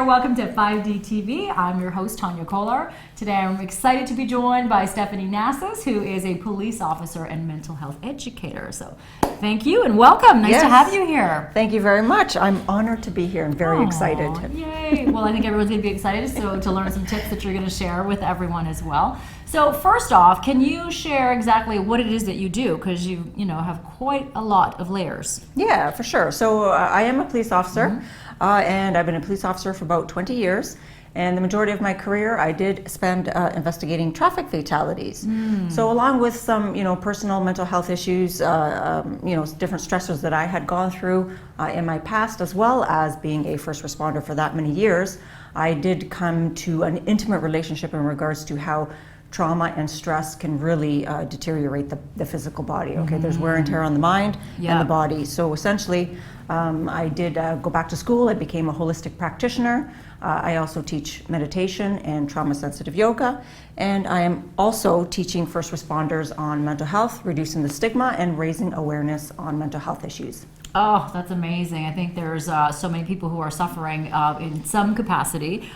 there, welcome to 5D TV. I'm your host, Tania Kolar. Today I'm excited to be joined by Stephanie Nassis, who is a police officer and mental health educator. So thank you and welcome. Nice to have you here. Thank you very much. I'm honored to be here and very excited. Yay. Well, I think everyone's going to be excited to learn some tips that you're going to share with everyone as well. So first off, can you share exactly what it is that you do? Because you have quite a lot of layers. Yeah, for sure. So I am a police officer, and I've been a police officer for about 20 years. And the majority of my career, I did spend investigating traffic fatalities. So along with some, personal mental health issues, different stressors that I had gone through in my past, as well as being a first responder for that many years, I did come to an intimate relationship in regards to how trauma and stress can really deteriorate the physical body. Okay, there's wear and tear on the mind and the body. So essentially, I did go back to school. I became a holistic practitioner. I also teach meditation and trauma-sensitive yoga, and I am also teaching first responders on mental health, reducing the stigma, and raising awareness on mental health issues. Oh, that's amazing. I think there's so many people who are suffering in some capacity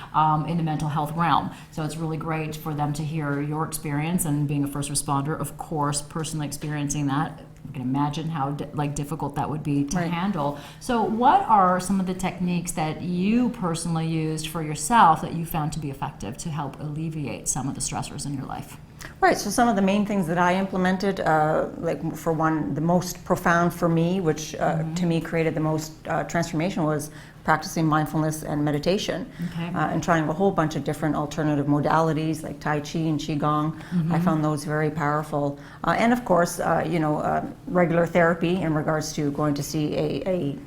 in the mental health realm. So it's really great for them to hear your experience, and being a first responder, of course, personally experiencing that. You can imagine how difficult that would be to handle. So what are some of the techniques that you personally used for yourself that you found to be effective to help alleviate some of the stressors in your life? Right, so some of the main things that I implemented, for one, the most profound for me, which to me created the most transformation, was practicing mindfulness and meditation, and trying a whole bunch of different alternative modalities like Tai Chi and Qigong. I found those very powerful. And of course, regular therapy in regards to going to see a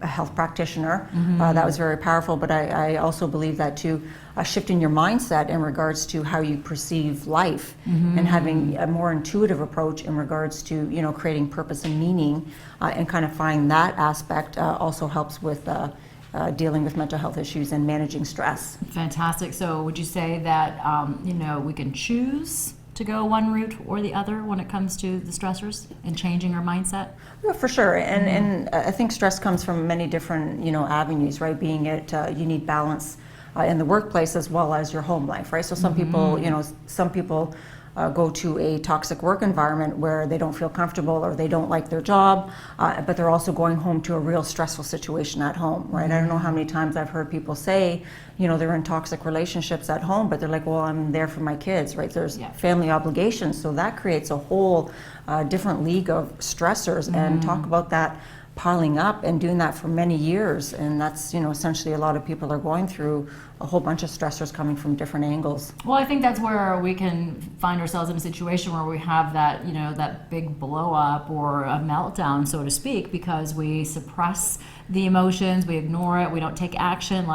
health practitioner. That was very powerful, but I also believe that too, shifting your mindset in regards to how you perceive life, and having a more intuitive approach in regards to creating purpose and meaning, and kind of find that aspect also helps with dealing with mental health issues and managing stress. Fantastic. So would you say that we can choose to go one route or the other when it comes to the stressors and changing our mindset? Yeah, for sure. And I think stress comes from many different avenues, right? Being it you need balance in the workplace as well as your home life, right? So some people go to a toxic work environment where they don't feel comfortable or they don't like their job, but they're also going home to a real stressful situation at home, right? I don't know how many times I've heard people say, they're in toxic relationships at home, but they're like, well, I'm there for my kids, right? There's family obligations, so that creates a whole different league of stressors, and talk about that piling up and doing that for many years, and that's essentially a lot of people are going through a whole bunch of stressors coming from different angles. Well, I think that's where we can find ourselves in a situation where we have that that big blow up or a meltdown, so to speak, because we suppress the emotions, we ignore it, we don't take action,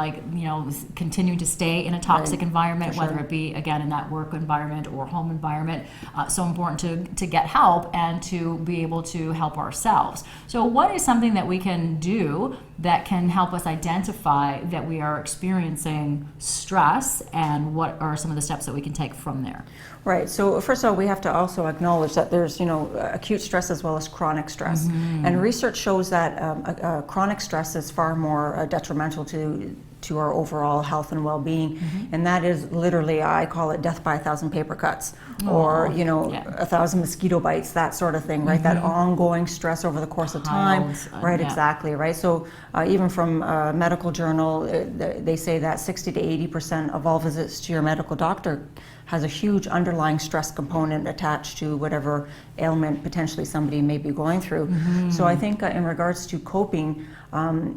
continue to stay in a toxic environment, whether it be again in that work environment or home environment. So important to get help and to be able to help ourselves. So what is something that we can do that can help us identify that we are experiencing stress, and what are some of the steps that we can take from there? Right, so first of all, we have to also acknowledge that there's acute stress as well as chronic stress. And research shows that chronic stress is far more detrimental to our overall health and well-being, and that is literally, I call it death by 1,000 paper cuts, or 1,000 mosquito bites, that sort of thing, right? That ongoing stress over the course of time, right? Exactly, right? So even from a medical journal, they say that 60 to 80% of all visits to your medical doctor has a huge underlying stress component attached to whatever ailment potentially somebody may be going through. So I think in regards to coping,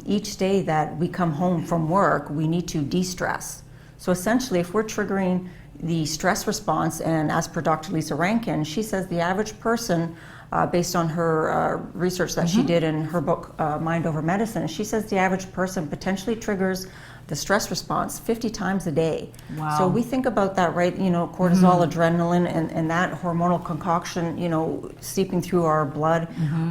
each day that we come home from work, we need to de-stress. So essentially, if we're triggering the stress response, and as per Dr. Lisa Rankin, she says the average person, based on her research that she did in her book, Mind Over Medicine, she says the average person potentially triggers the stress response 50 times a day. Wow. So we think about that, right? Cortisol, adrenaline, and that hormonal concoction, seeping through our blood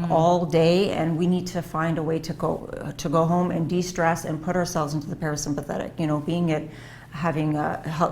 all day, and we need to find a way to go home and de-stress and put ourselves into the parasympathetic, being it having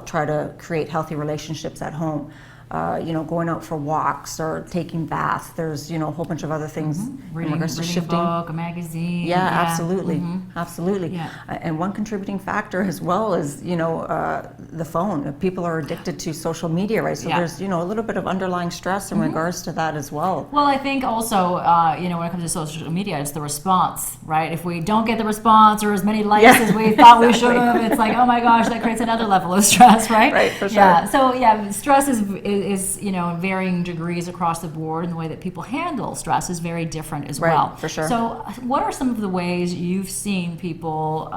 try to create healthy relationships at home. going out for walks or taking baths. There's, a whole bunch of other things in regards to shifting. A book, a magazine. Yeah, absolutely. Absolutely. Yeah. And one contributing factor as well is, the phone. People are addicted to social media, right? So there's, a little bit of underlying stress in regards to that as well. Well, I think also, when it comes to social media, it's the response, right? If we don't get the response or as many likes as we thought we should have, it's like, oh my gosh, that creates another level of stress, right? Right, for sure. Yeah. So stress is in varying degrees across the board, and the way that people handle stress is very different as well. Right, for sure. So what are some of the ways you've seen people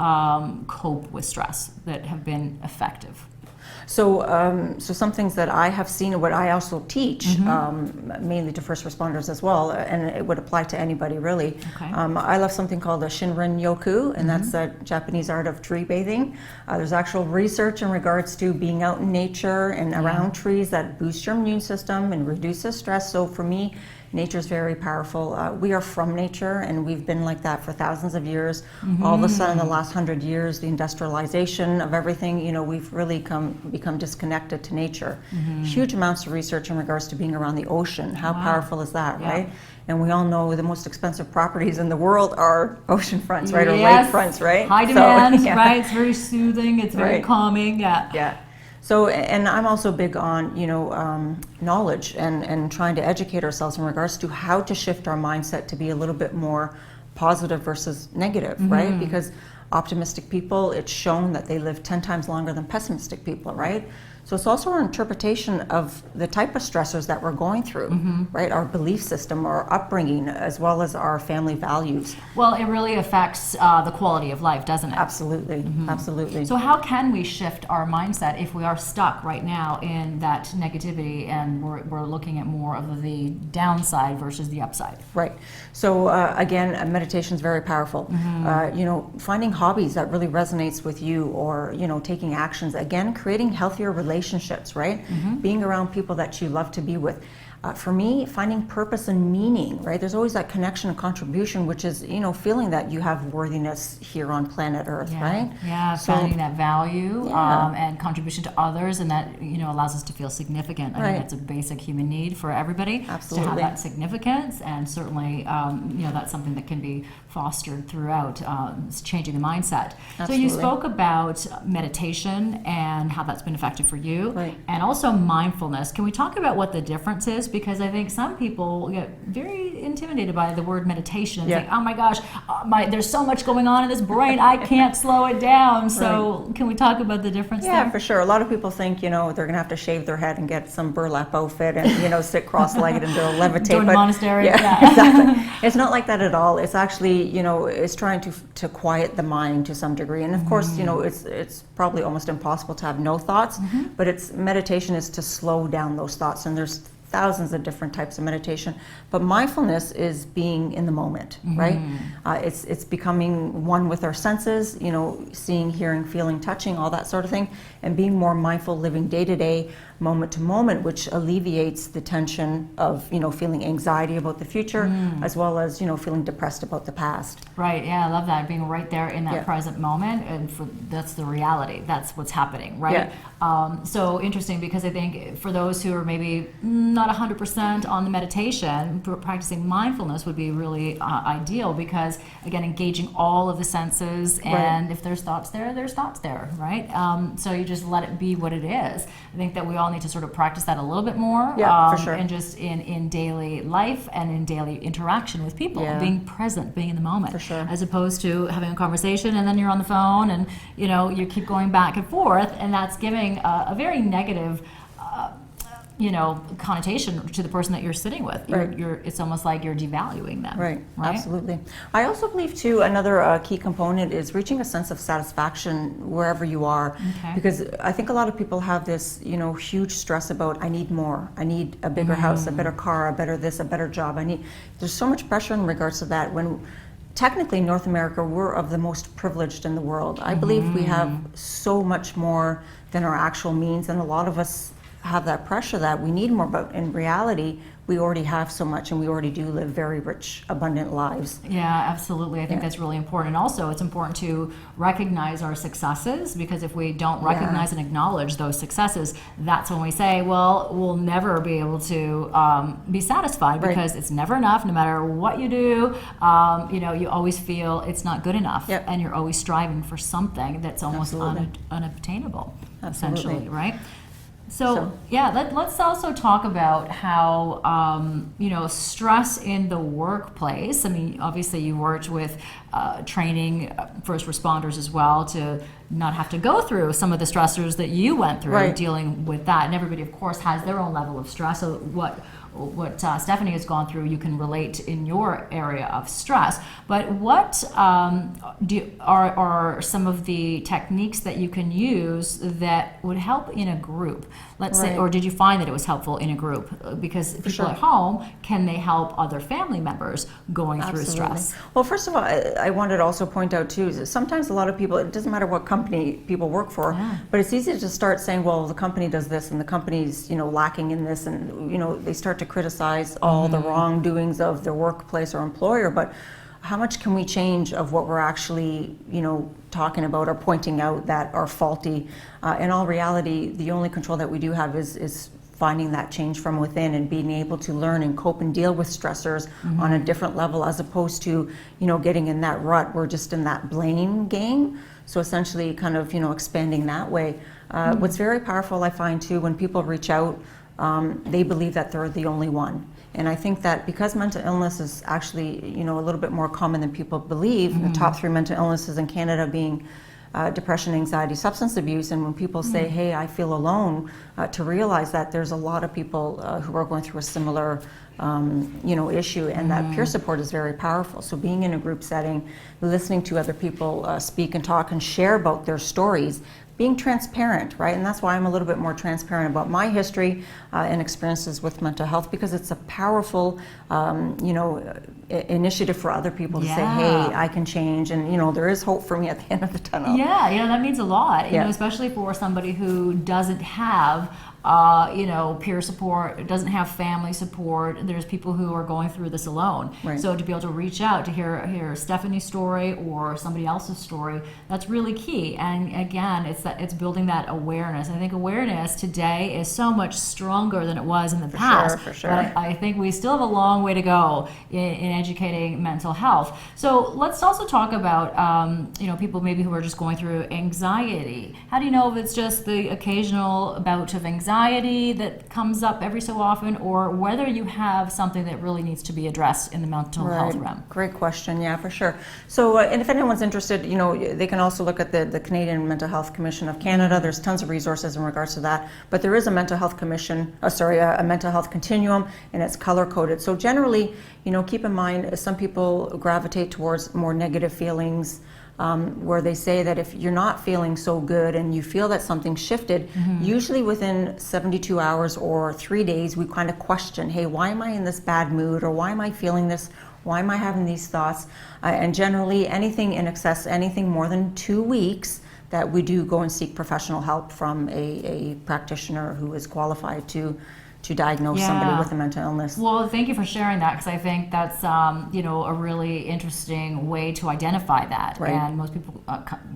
cope with stress that have been effective? So some things that I have seen and what I also teach, mainly to first responders as well, and it would apply to anybody really. Okay. I love something called a Shinrin Yoku, and that's a Japanese art of tree bathing. There's actual research in regards to being out in nature and around trees that boosts your immune system and reduces stress. So for me, nature is very powerful. We are from nature, and we've been like that for thousands of years. All of a sudden, the last 100 years, the industrialization of everything, we've really become disconnected to nature. Huge amounts of research in regards to being around the ocean. How powerful is that, right? And we all know the most expensive properties in the world are ocean fronts, right? Or lakefronts, right? High demand, right? It's very soothing. It's very calming. Yeah. So, and I'm also big on, knowledge and trying to educate ourselves in regards to how to shift our mindset to be a little bit more positive versus negative, right? Because optimistic people, it's shown that they live 10 times longer than pessimistic people, right? So it's also our interpretation of the type of stressors that we're going through, right? Our belief system, our upbringing, as well as our family values. Well, it really affects the quality of life, doesn't it? Absolutely, absolutely. So how can we shift our mindset if we are stuck right now in that negativity and we're looking at more of the downside versus the upside? Right. So again, meditation is very powerful. Finding hobbies that really resonates with you, or taking actions. Again, creating healthier relationships, right? Being around people that you love to be with. For me, finding purpose and meaning, right? There's always that connection and contribution, which is, feeling that you have worthiness here on planet Earth, right? Yeah, So, finding that value and contribution to others, and that, allows us to feel significant. I think that's a basic human need for everybody. Absolutely. To have that significance, and certainly, that's something that can be fostered throughout changing the mindset. Absolutely. So you spoke about meditation and how that's been effective for you, Right. and also mindfulness. Can we talk about what the difference is? Because I think some people get very intimidated by the word meditation and think, oh my gosh, there's so much going on in this brain, I can't slow it down. So can we talk about the difference there? Yeah, for sure. A lot of people think, they're going to have to shave their head and get some burlap outfit and, sit cross-legged and they'll levitate. Join a monastery. Yeah, exactly. It's not like that at all. It's actually, it's trying to quiet the mind to some degree. And of course, it's probably almost impossible to have no thoughts, but meditation is to slow down those thoughts. And there's thousands of different types of meditation, but mindfulness is being in the moment, right? It's becoming one with our senses, seeing, hearing, feeling, touching, all that sort of thing, and being more mindful, living day to day, moment to moment, which alleviates the tension of, feeling anxiety about the future, as well as, feeling depressed about the past. Right, yeah, I love that, being right there in that present moment, and that's the reality, that's what's happening, right? So interesting, because I think for those who are maybe not 100% on the meditation, practicing mindfulness would be really ideal, because again, engaging all of the senses, and if there's thoughts there, there's thoughts there, right? So you just let it be what it is. I think that we all need to sort of practice that a little bit more, for sure. and just in daily life and in daily interaction with people, being present, being in the moment, for sure. As opposed to having a conversation and then you're on the phone and you keep going back and forth, and that's giving a very negative connotation to the person that you're sitting with. It's almost like you're devaluing them. Right? Absolutely. I also believe too, another key component is reaching a sense of satisfaction wherever you are. Because I think a lot of people have this, huge stress about, I need more, I need a bigger house, a better car, a better this, a better job. There's so much pressure in regards to that, when technically North America, we're of the most privileged in the world. I believe we have so much more than our actual means, and a lot of us have that pressure that we need more, but in reality, we already have so much, and we already do live very rich, abundant lives. Yeah, absolutely. I think that's really important. And also, it's important to recognize our successes, because if we don't recognize and acknowledge those successes, that's when we say, well, we'll never be able to be satisfied, because it's never enough. No matter what you do, you always feel it's not good enough, and you're always striving for something that's almost unobtainable, essentially, right? So let's also talk about how, stress in the workplace. I mean, obviously you worked with training first responders as well to not have to go through some of the stressors that you went through dealing with that. And everybody, of course, has their own level of stress. So what Stephanie has gone through, you can relate in your area of stress. But what are some of the techniques that you can use that would help in a group? Let's say, or did you find that it was helpful in a group? Because people at home, can they help other family members going through stress? Well, first of all, I wanted to also point out too, is that sometimes a lot of people, it doesn't matter what company people work for, but it's easy to start saying, well, the company does this and the company's, lacking in this, and, they start to criticize all the wrongdoings of their workplace or employer. But how much can we change of what we're actually, talking about or pointing out that are faulty? In all reality, the only control that we do have is finding that change from within and being able to learn and cope and deal with stressors on a different level, as opposed to, getting in that rut. We're just in that blame game. So essentially kind of, expanding that way. What's very powerful, I find too, when people reach out, they believe that they're the only one. And I think that because mental illness is actually, a little bit more common than people believe, the top 3 mental illnesses in Canada being depression, anxiety, substance abuse, and when people say, hey, I feel alone, to realize that there's a lot of people who are going through a similar issue, and that peer support is very powerful. So being in a group setting, listening to other people speak and talk and share about their stories, being transparent, right? And that's why I'm a little bit more transparent about my history and experiences with mental health, because it's a powerful, initiative for other people to say, hey, I can change, and there is hope for me at the end of the tunnel. Yeah, that means a lot, especially for somebody who doesn't have peer support, doesn't have family support. There's people who are going through this alone. So to be able to reach out, to hear Stephanie's story or somebody else's story, that's really key. And again, it's building that awareness. I think awareness today is so much stronger than it was in the past. For sure. But I think we still have a long way to go in educating mental health. So let's also talk about people maybe who are just going through anxiety. How do you know if it's just the occasional bout of anxiety that comes up every so often, or whether you have something that really needs to be addressed in the mental health realm? Great question, for sure. So, and if anyone's interested, they can also look at the Canadian Mental Health Commission of Canada. There's tons of resources in regards to that. But there is a mental health commission, a mental health continuum, and it's color coded. So generally, keep in mind, some people gravitate towards more negative feelings, where they say that if you're not feeling so good and you feel that something shifted, usually within 72 hours or 3 days, we kind of question, hey, why am I in this bad mood, or why am I feeling this? Why am I having these thoughts? And generally, anything in excess, anything more than 2 weeks, that we do go and seek professional help from a practitioner who is qualified to diagnose somebody with a mental illness. Well, thank you for sharing that, because I think that's a really interesting way to identify that. And most people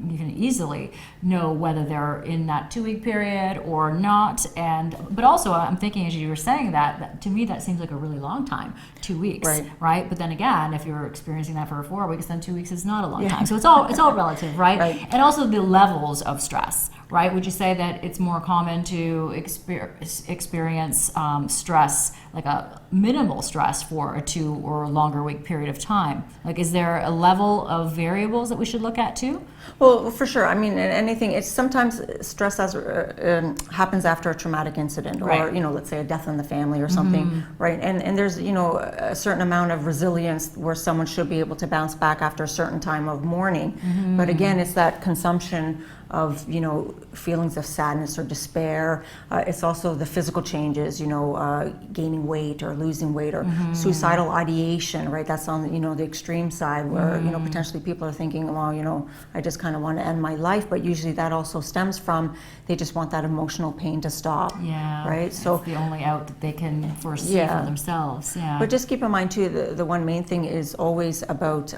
you can easily know whether they're in that 2-week period or not. But also, I'm thinking, as you were saying that to me that seems like a really long time, 2 weeks, right? But then again, if you're experiencing that for 4 weeks, then 2 weeks is not a long time. So it's all relative, right? And also the levels of stress. Right? Would you say that it's more common to experience stress, like a minimal stress, for a 2 or longer week period of time? Like, is there a level of variables that we should look at too? Well, for sure. I mean, anything. It's sometimes stress happens after a traumatic incident, or let's say a death in the family or something, right? And there's a certain amount of resilience where someone should be able to bounce back after a certain time of mourning. But again, it's that consumption of feelings of sadness or despair. It's also the physical changes, gaining gaining weight or losing weight, or suicidal ideation, right? That's on, you know, the extreme side where, you know, potentially people are thinking, well, you know, I just kind of want to end my life, but usually that also stems from they just want that emotional pain to stop. Yeah. Right? It's So the only out that they can foresee for themselves. Yeah. but just keep in mind too, the one main thing is always about,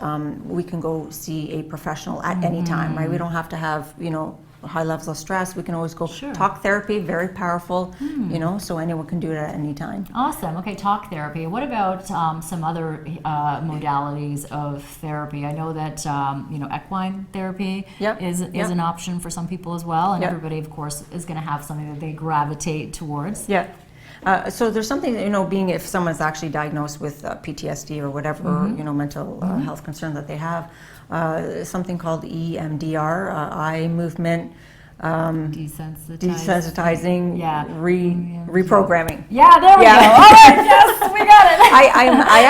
we can go see a professional at any time, right? We don't have to have, you know, high levels of stress. We can always go talk therapy, very powerful, you know, so anyone can do it at any time. Awesome. Okay, talk therapy. What about some other modalities of therapy? I know that you know, equine therapy is an option for some people as well, and everybody, of course, is going to have something that they gravitate towards. Yeah. So there's something, you know, being if someone's actually diagnosed with PTSD or whatever, you know, mental health concern that they have, something called EMDR, eye movement, desensitizing, reprogramming. Yeah, there we go. All right, yes, we got it. I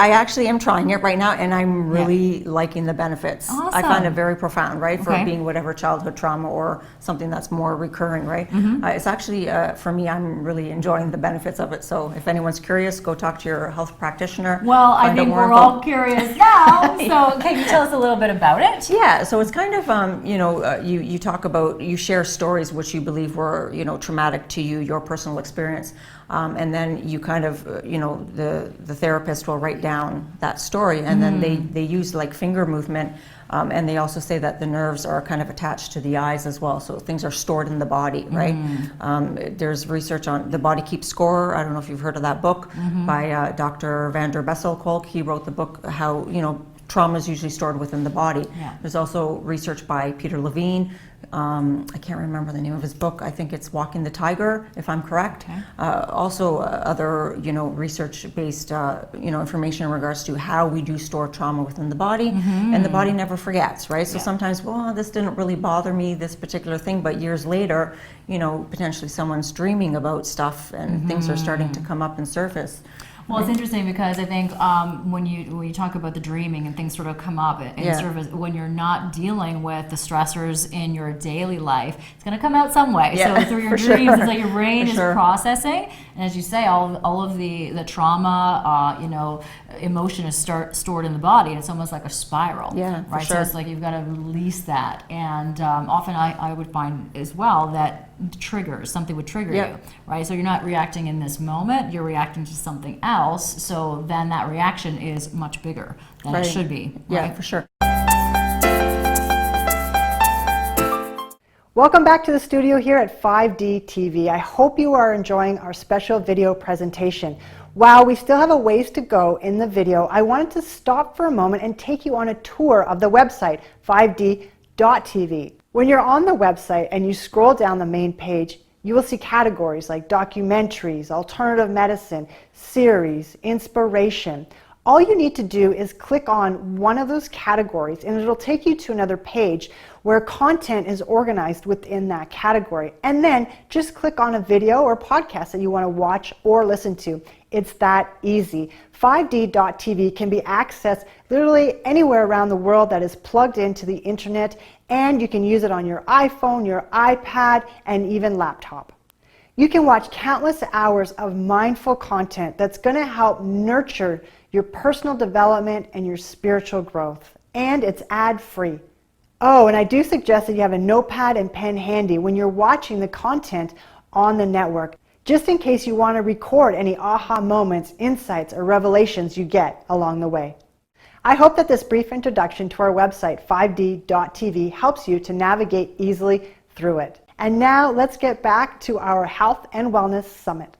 actually am trying it right now, and I'm really liking the benefits. Awesome. I find it very profound, right? For being whatever childhood trauma or something that's more recurring, right? It's actually, for me, I'm really enjoying the benefits of it. So if anyone's curious, go talk to your health practitioner. Well, I think we're all curious now. So can you tell us a little bit about it? Yeah, so it's kind of, you know, you talk about, you share stories which you believe were, you know, traumatic to you, your personal experience, and then you kind of, you know, the therapist will write down that story, and then they use like finger movement, and they also say that the nerves are kind of attached to the eyes as well, so things are stored in the body, right? There's research on The Body Keeps Score. I don't know if you've heard of that book by Dr. Van der Bessel-Kolk. He wrote the book how, you know, trauma is usually stored within the body. There's also research by Peter Levine. I can't remember the name of his book. I think it's Walking the Tiger, if I'm correct. Also, other, you know, research-based, you know, information in regards to how we do store trauma within the body, and the body never forgets, right? So sometimes, well, this didn't really bother me, this particular thing, but years later, you know, potentially someone's dreaming about stuff, and things are starting to come up and surface. Well, it's interesting because I think when you talk about the dreaming and things sort of come up, and sort of when you're not dealing with the stressors in your daily life, it's going to come out some way. So through your dreams, it's like your brain is processing, and as you say, all of the trauma, you know, emotion is stored in the body, and it's almost like a spiral. Right. So it's like you've got to release that, and often I would find as well that something would trigger you, right? So you're not reacting in this moment, you're reacting to something else, so then that reaction is much bigger than it should be. Yeah, for sure. Welcome back to the studio here at 5D TV. I hope you are enjoying our special video presentation. While we still have a ways to go in the video, I wanted to stop for a moment and take you on a tour of the website 5D.tv. When you're on the website and you scroll down the main page, you will see categories like documentaries, alternative medicine, series, inspiration. All you need to do is click on one of those categories and it'll take you to another page where content is organized within that category. And then just click on a video or podcast that you want to watch or listen to. It's that easy. 5D.tv can be accessed literally anywhere around the world that is plugged into the internet, and you can use it on your iPhone, your iPad, and even laptop. You can watch countless hours of mindful content that's going to help nurture your personal development and your spiritual growth. And it's ad-free. Oh, and I do suggest that you have a notepad and pen handy when you're watching the content on the network, just in case you want to record any aha moments, insights, or revelations you get along the way. I hope that this brief introduction to our website, 5D.tv, helps you to navigate easily through it. And now let's get back to our Health and Wellness Summit.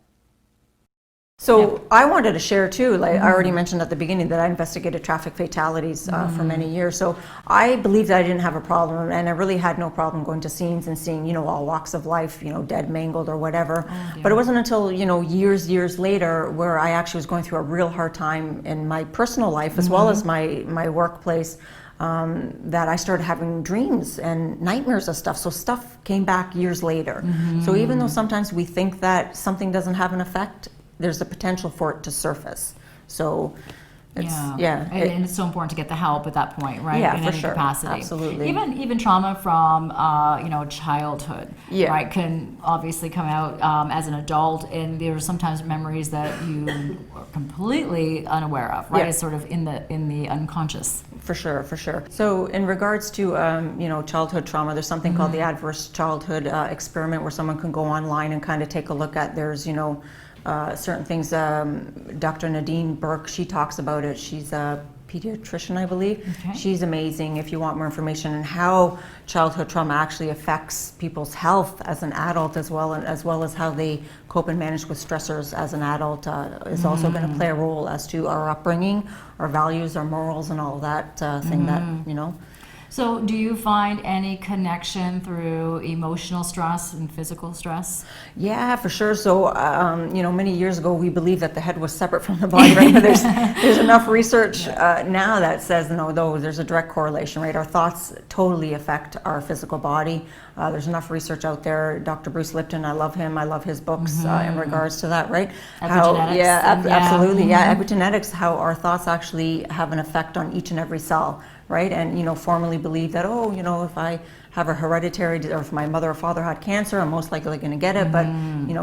So I wanted to share too, like I already mentioned at the beginning that I investigated traffic fatalities for many years. So I believed that I didn't have a problem, and I really had no problem going to scenes and seeing, you know, all walks of life, you know, dead, mangled or whatever. But it wasn't until, you know, years later where I actually was going through a real hard time in my personal life as well as my workplace, that I started having dreams and nightmares of stuff. So stuff came back years later. So even though sometimes we think that something doesn't have an effect, there's the potential for it to surface. So And it's so important to get the help at that point, right? Yeah, in for any sure. capacity. Absolutely. Even trauma from childhood, right, can obviously come out as an adult, and there are sometimes memories that you are completely unaware of, right? It's sort of in the unconscious. For sure, for sure. So in regards to childhood trauma, there's something called the adverse childhood experiment, where someone can go online and kind of take a look at. There's certain things. Dr. Nadine Burke, she talks about it. She's a pediatrician, I believe. Okay. She's amazing. If you want more information on how childhood trauma actually affects people's health as an adult, as well as how they cope and manage with stressors as an adult, is also going to play a role as to our upbringing, our values, our morals, and all of that thing that. So do you find any connection through emotional stress and physical stress? Yeah, for sure. So, many years ago, we believed that the head was separate from the body, right? But there's enough research now that says, no, though, there's a direct correlation, right? Our thoughts totally affect our physical body. There's enough research out there. Dr. Bruce Lipton, I love him. I love his books in regards to that, right? Epigenetics. Absolutely. Yeah, epigenetics, how our thoughts actually have an effect on each and every cell. Right, and formerly believed that if I have a hereditary, or if my mother or father had cancer, I'm most likely going to get it. But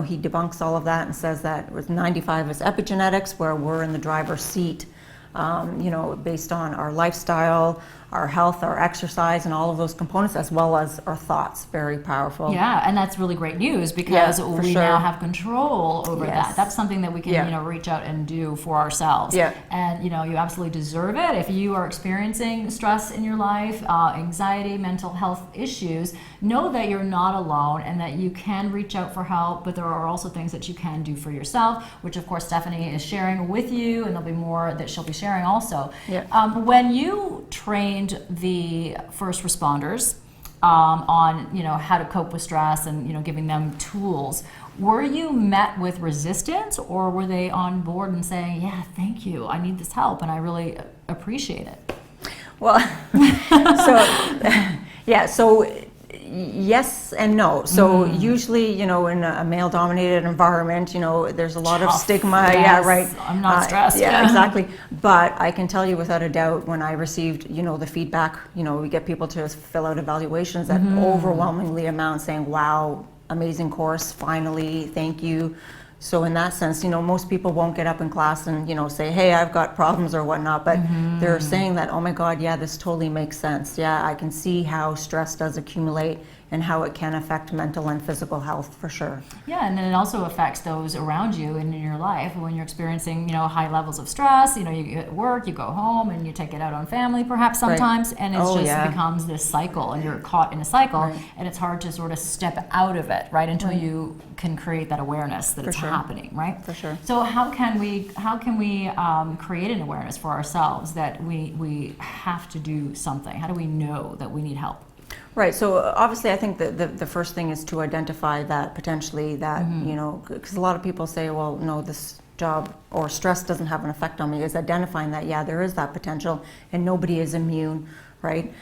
he debunks all of that and says that with 95 is epigenetics, where we're in the driver's seat. Based on our lifestyle, our health, our exercise, and all of those components, as well as our thoughts. Very powerful. Yeah, and that's really great news, because we now have control over that. That's something that we can reach out and do for ourselves. Yeah. And you absolutely deserve it. If you are experiencing stress in your life, anxiety, mental health issues, know that you're not alone and that you can reach out for help, but there are also things that you can do for yourself, which of course Stephanie is sharing with you, and there'll be more that she'll be sharing also. Yeah. When you trained the first responders on how to cope with stress and giving them tools, were you met with resistance, or were they on board and saying, yeah, thank you, I need this help and I really appreciate it? Well, so yes and no. So usually, in a male-dominated environment, there's a lot of stigma. Yes. Yeah, right. I'm not stressed. Yeah, exactly. But I can tell you without a doubt, when I received, the feedback, we get people to fill out evaluations that overwhelmingly amount saying, wow, amazing course, finally, thank you. So in that sense, most people won't get up in class and, say, hey, I've got problems or whatnot, but they're saying that, oh my God, yeah, this totally makes sense. Yeah, I can see how stress does accumulate and how it can affect mental and physical health, for sure. Yeah, and then it also affects those around you and in your life when you're experiencing, high levels of stress. You at work, you go home and you take it out on family perhaps sometimes, and it becomes this cycle, and you're caught in a cycle, and it's hard to sort of step out of it, right, until you can create that awareness that it's happening, right? For sure. So how can we create an awareness for ourselves that we have to do something? How do we know that we need help? Right. So obviously, I think the first thing is to identify that potentially that, because a lot of people say, well, no, this job or stress doesn't have an effect on me, is identifying that, yeah, there is that potential and nobody is immune. Right.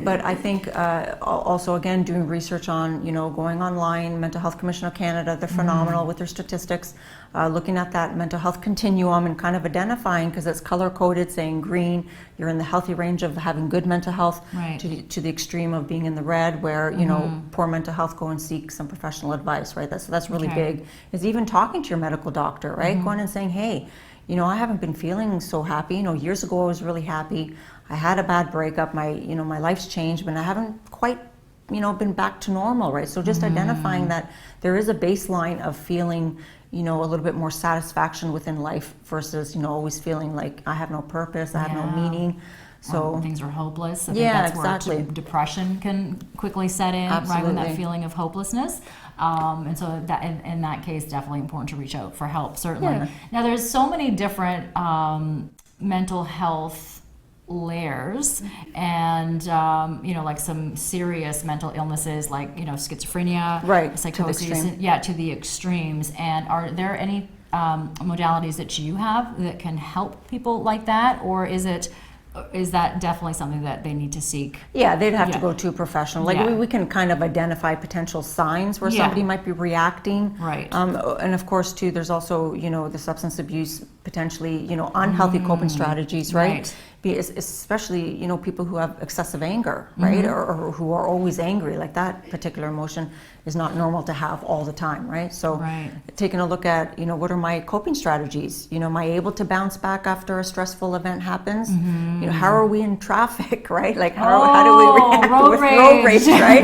But I think also, again, doing research on, going online, Mental Health Commission of Canada, they're phenomenal with their statistics, looking at that mental health continuum and kind of identifying, because it's color coded, saying green, you're in the healthy range of having good mental health, to the extreme of being in the red, where, poor mental health, go and seek some professional advice. Right. That's really big, is even talking to your medical doctor, right? Going and saying, hey, I haven't been feeling so happy. Years ago I was really happy. I had a bad breakup. My life's changed, but I haven't quite, been back to normal, right? So just identifying that there is a baseline of feeling, a little bit more satisfaction within life versus, always feeling like I have no purpose, I have no meaning. So things are hopeless. I think that's where depression can quickly set in, right? With that feeling of hopelessness. And so that in that case, definitely important to reach out for help, certainly. Yeah. Now, there's so many different mental health layers, and like some serious mental illnesses, like schizophrenia, psychosis, to the extremes. And are there any modalities that you have that can help people like that, or is that definitely something that they need to seek? Yeah, they'd have to go to a professional. We can kind of identify potential signs where somebody might be reacting. Right. And of course, too, there's also, the substance abuse potentially, you know, unhealthy coping strategies, right? Right. Especially, you know, people who have excessive anger, right? Or who are always angry, like that particular emotion is not normal to have all the time, right? So Right. taking a look at, you know, what are my coping strategies? You know, am I able to bounce back after a stressful event happens? You know, how are we in traffic, right? Like how do we react road with rage. road rage, right?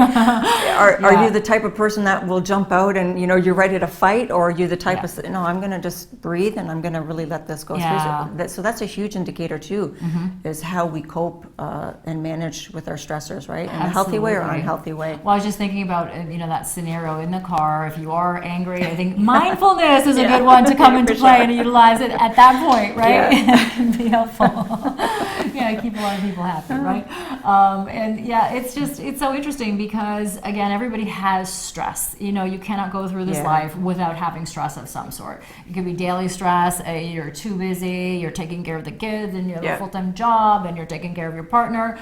Are Yeah. you the type of person that will jump out and, you know, you're ready to fight, or are you the type Yeah. of, no, I'm going to just breathe and I'm going to really let this go Yeah. through. So that's a huge indicator too, is how we cope and manage with our stressors, right? In a healthy way or Absolutely. unhealthy way. Well, I was just thinking about, you know, that scenario in the car. If you are angry, I think mindfulness is a good one to come into For play sure. and utilize it at that point, right? Yeah. It can be helpful. Yeah, keep a lot of people happy, right? And yeah, it's so interesting because, again, everybody has stress. You know, you cannot go through this Yeah. life without having stress of some sort. It could be daily stress, you're too busy, you're taking care of the kids and you have Yeah. a full-time job and you're taking care of your partner,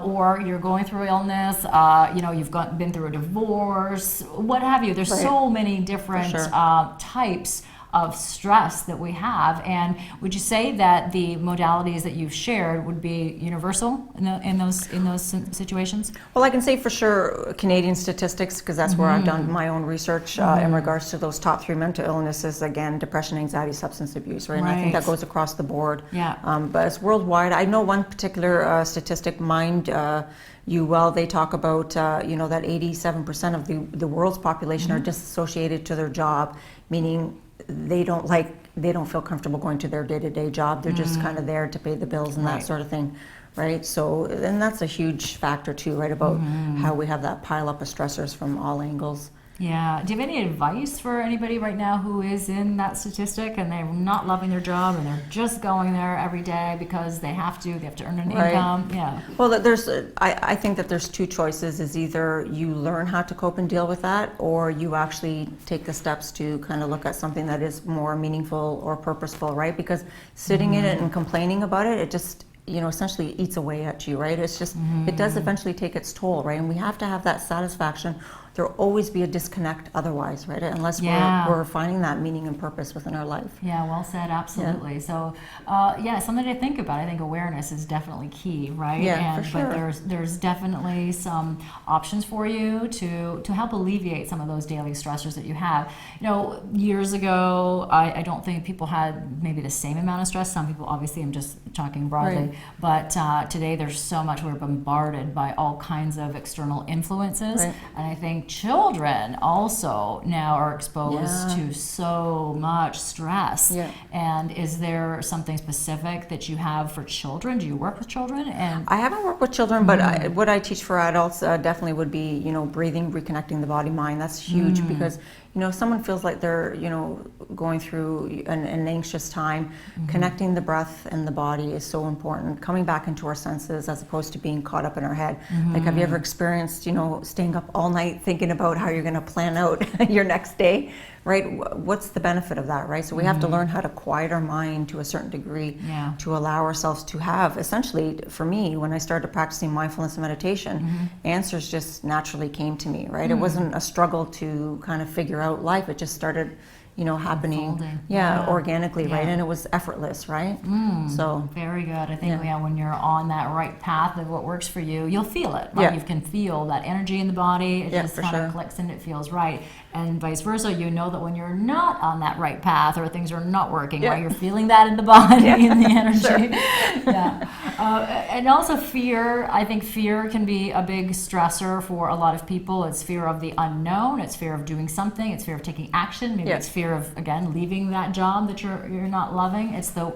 or you're going through illness, you know, you've been through a divorce, what have you. There's Right. so many different sure. types of stress that we have. And would you say that the modalities that you've shared would be universal in those situations? Well, I can say for sure Canadian statistics, because that's where I've done my own research in regards to those top 3 mental illnesses, again, depression, anxiety, substance abuse, right? And I think Right. that goes across the board. Yeah. But it's worldwide. I know one particular statistic, You Well, they talk about, you know, that 87% of the world's population are disassociated to their job, meaning they don't feel comfortable going to their day-to-day job. They're just kind of there to pay the bills and Right. that sort of thing, right? So, and that's a huge factor too, right? About how we have that pile up of stressors from all angles. Yeah. Do you have any advice for anybody right now who is in that statistic and they're not loving their job and they're just going there every day because they have to earn an Right. income? Yeah. Well, I think that there's 2 choices. Is either you learn how to cope and deal with that, or you actually take the steps to kind of look at something that is more meaningful or purposeful, right? Because sitting in it and complaining about it, it just, you know, essentially eats away at you, right? It's just, it does eventually take its toll, right? And we have to have that satisfaction. There'll always be a disconnect otherwise, right? Unless Yeah. we're finding that meaning and purpose within our life. Yeah, well said, absolutely. So, yeah, something to think about. I think awareness is definitely key, right? Yeah, for sure. But there's definitely some options for you to help alleviate some of those daily stressors that you have. You know, years ago, I don't think people had maybe the same amount of stress. Some people, obviously, I'm just talking broadly, Right. but today there's so much. We're bombarded by all kinds of external influences, Right. and I think children also now are exposed Yeah. to so much stress. Yeah. And is there something specific that you have for children? Do you work with children? And I haven't worked with children, but what I teach for adults definitely would be, you know, breathing, reconnecting the body mind. That's huge because, you know, if someone feels like they're, you know, going through an anxious time, connecting the breath and the body is so important. Coming back into our senses as opposed to being caught up in our head. Like, have you ever experienced, you know, staying up all night thinking about how you're going to plan out your next day, right? What's the benefit of that, right? So we have to learn how to quiet our mind to a certain degree Yeah. to allow ourselves to have, essentially, for me, when I started practicing mindfulness and meditation, answers just naturally came to me, right? It wasn't a struggle to kind of figure out life. It just started, you know, happening, Unfolding. yeah, Yeah. organically, right? Yeah. And it was effortless, right? So, very good. I think Yeah. when you're on that right path of what works for you, you'll feel it. Right? Yeah. You can feel that energy in the body. It Yeah, just for kind of sure. clicks and it feels right. And vice versa, you know that when you're not on that right path or things are not working, Yeah. right? You're feeling that in the body, in the energy. Sure. Yeah. And also fear. I think fear can be a big stressor for a lot of people. It's fear of the unknown. It's fear of doing something. It's fear of taking action. Maybe Yeah. it's fear of, again, leaving that job that you're not loving. It's the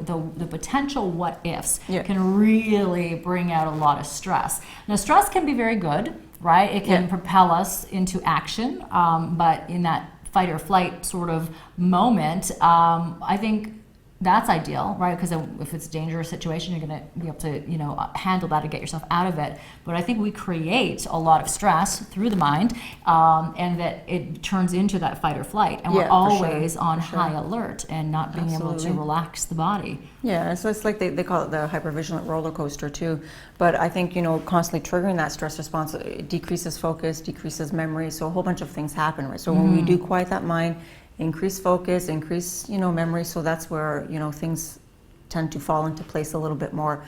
potential what ifs Yeah. can really bring out a lot of stress. Now, stress can be very good, right? It can Yeah. propel us into action, but in that fight or flight sort of moment, I think that's ideal, right? Because if it's a dangerous situation, you're going to be able to, you know, handle that and get yourself out of it. But I think we create a lot of stress through the mind, and that it turns into that fight or flight, and we're Yeah, for sure, always on for sure. high alert and not being able to Absolutely. relax the body. yeah, so it's like they call it the hypervigilant roller coaster too. But I think, you know, constantly triggering that stress response, it decreases focus, decreases memory. So a whole bunch of things happen, right? So when we do quiet that mind increase focus, increase, memory. So that's where, things tend to fall into place a little bit more,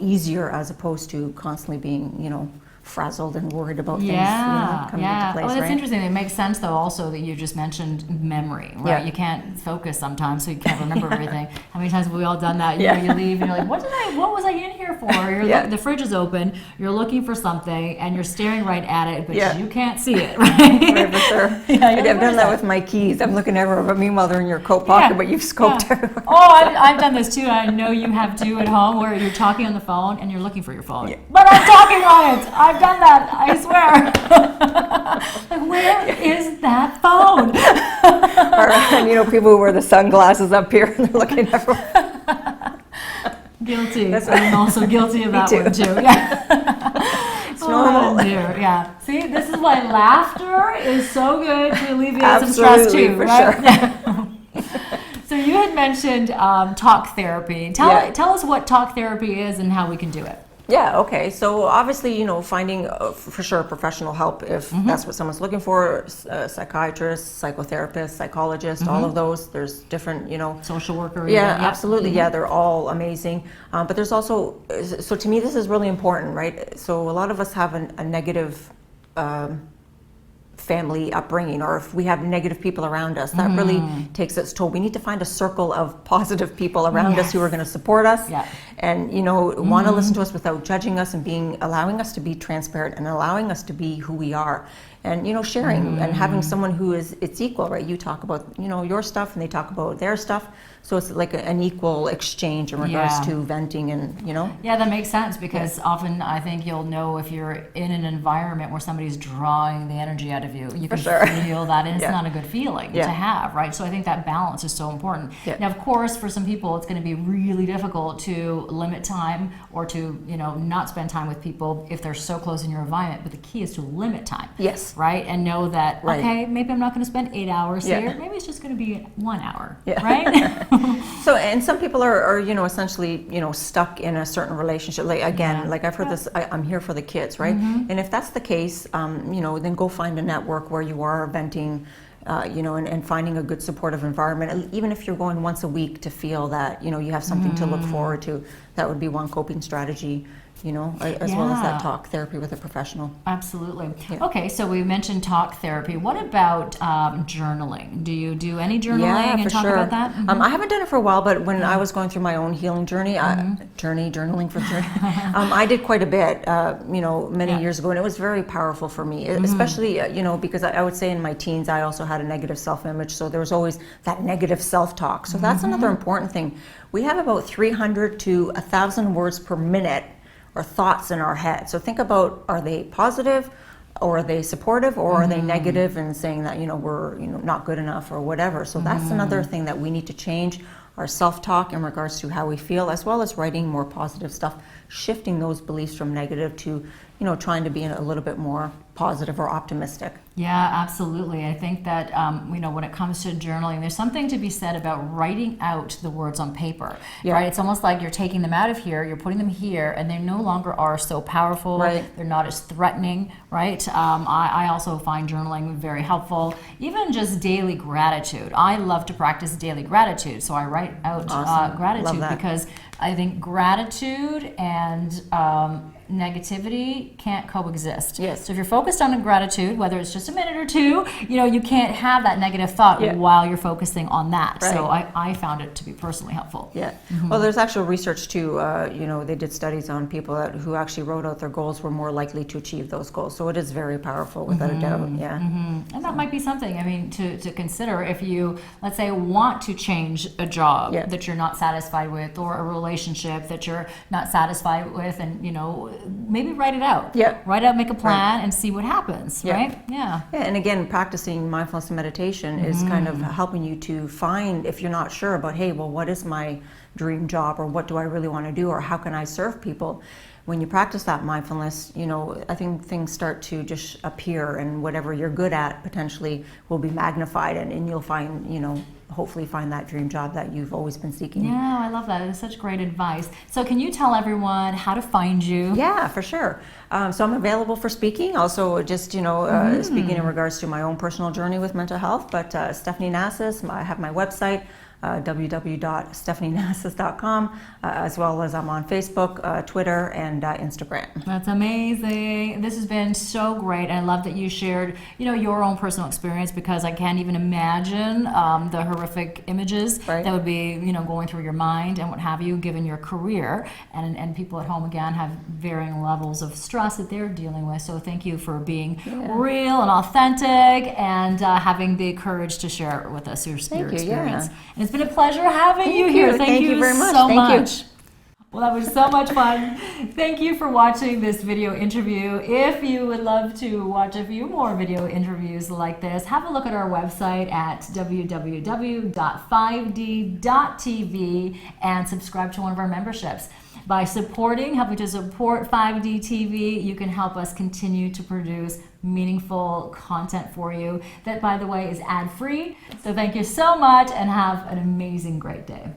easier, as opposed to constantly being, frazzled and worried about things, coming into place. Well, it's right? interesting. It makes sense, though, also that you just mentioned memory, right? Yeah. You can't focus sometimes, so you can't remember everything. How many times have we all done that? You leave and you're like, what was I in here for? The fridge is open, you're looking for something, and you're staring right at it, but you can't see it, right? Right, for sure. I've done that with my keys. I'm looking everywhere, but meanwhile they're in your coat pocket, but you've scoped everywhere. Oh, I've done this too. I know you have too at home, where you're talking on the phone and you're looking for your phone. But I'm talking on it. I've done that, I swear. Like, where is that phone? Or, people who wear the sunglasses up here and they're looking everywhere. Guilty. I'm also guilty of that one too. Yeah. It's normal. Dear. Yeah. See, this is why laughter is so good to alleviate some stress too, for right? Sure. So you had mentioned talk therapy. Tell us what talk therapy is and how we can do it. Yeah, okay. So obviously, finding for sure professional help if that's what someone's looking for, psychiatrist, psychotherapist, psychologist, all of those. There's different, Social worker. Yeah, absolutely. Yeah, they're all amazing. But there's also, so to me, this is really important, right? So a lot of us have a negative family upbringing, or if we have negative people around us, that really takes its toll. We need to find a circle of positive people around us who are going to support us and want to listen to us without judging us, and allowing us to be transparent and allowing us to be who we are, and sharing and having someone who is it's equal, right? You talk about your stuff and they talk about their stuff, so it's like an equal exchange in regards to venting and Yeah, that makes sense, because often I think you'll know if you're in an environment where somebody's drawing the energy out of you. You can feel that, and it's not a good feeling to have, right? So I think that balance is so important. Now, of course, for some people, it's going to be really difficult to limit time or to not spend time with people if they're so close in your environment. But the key is to limit time. Yes. Right, and know that okay, maybe I'm not going to spend 8 hours here. Maybe it's just going to be 1 hour. Right. So, and some people are essentially, stuck in a certain relationship. Like, again, like I've heard this, I'm here for the kids, right? And if that's the case, then go find a network where you are venting, and finding a good supportive environment. Even if you're going once a week to feel that, you have something to look forward to, that would be one coping strategy. As well as that talk therapy with a professional. Absolutely. Yeah. Okay, so we mentioned talk therapy. What about journaling? Do you do any journaling and talk about that? I haven't done it for a while, but when I was going through my own healing journey, journaling for journey, I did quite a bit, many years ago, and it was very powerful for me, especially, because I would say in my teens, I also had a negative self-image, so there was always that negative self-talk. So that's another important thing. We have about 300 to 1,000 words per minute or thoughts in our head. So think about, are they positive, or are they supportive, or are they negative and saying that we're not good enough or whatever. So that's another thing that we need to change, our self-talk in regards to how we feel, as well as writing more positive stuff, shifting those beliefs from negative to trying to be a little bit more positive or optimistic. Yeah, absolutely. I think that, when it comes to journaling, there's something to be said about writing out the words on paper, right? It's almost like you're taking them out of here, you're putting them here, and they no longer are so powerful. Right. They're not as threatening, right? I also find journaling very helpful. Even just daily gratitude. I love to practice daily gratitude, so I write out gratitude, because I think gratitude and negativity can't coexist. Yes. So if you're focused on gratitude, whether it's just a minute or two, you can't have that negative thought while you're focusing on that. Right. So I found it to be personally helpful. Yeah. Well, there's actual research too. They did studies on people who actually wrote out their goals were more likely to achieve those goals. So it is very powerful, without a doubt. Yeah. And that might be something, to consider if you, let's say, want to change a job that you're not satisfied with, or a relationship that you're not satisfied with, and maybe write it out. Yeah. Write out, make a plan, and see what happens. Right. Yeah. And again, practicing mindfulness and meditation is kind of helping you to find, if you're not sure about, hey, well, what is my dream job, or what do I really want to do, or how can I serve people? When you practice that mindfulness, I think things start to just appear, and whatever you're good at potentially will be magnified, and you'll find, hopefully find that dream job that you've always been seeking. Yeah, I love that. It's such great advice. So can you tell everyone how to find you? Yeah, for sure. So I'm available for speaking. Also, just speaking in regards to my own personal journey with mental health. But Stephanie Nassis, I have my website, www.stephanienassis.com, as well as I'm on Facebook, Twitter, and Instagram. That's amazing. This has been so great. And I love that you shared, your own personal experience, because I can't even imagine the horrific images Right. that would be, going through your mind and what have you, given your career. And people at home, again, have varying levels of stress that they're dealing with. So thank you for being real and authentic and having the courage to share it with us, your experience. Yeah. And it's been a pleasure having you here. Thank you very much. So Thank you. much. Well, that was so much fun. Thank you for watching this video interview. If you would love to watch a few more video interviews like this, have a look at our website at www.5d.tv and subscribe to one of our memberships. By helping to support 5D TV, you can help us continue to produce meaningful content for you that, by the way, is ad-free. So thank you so much and have an amazing, great day.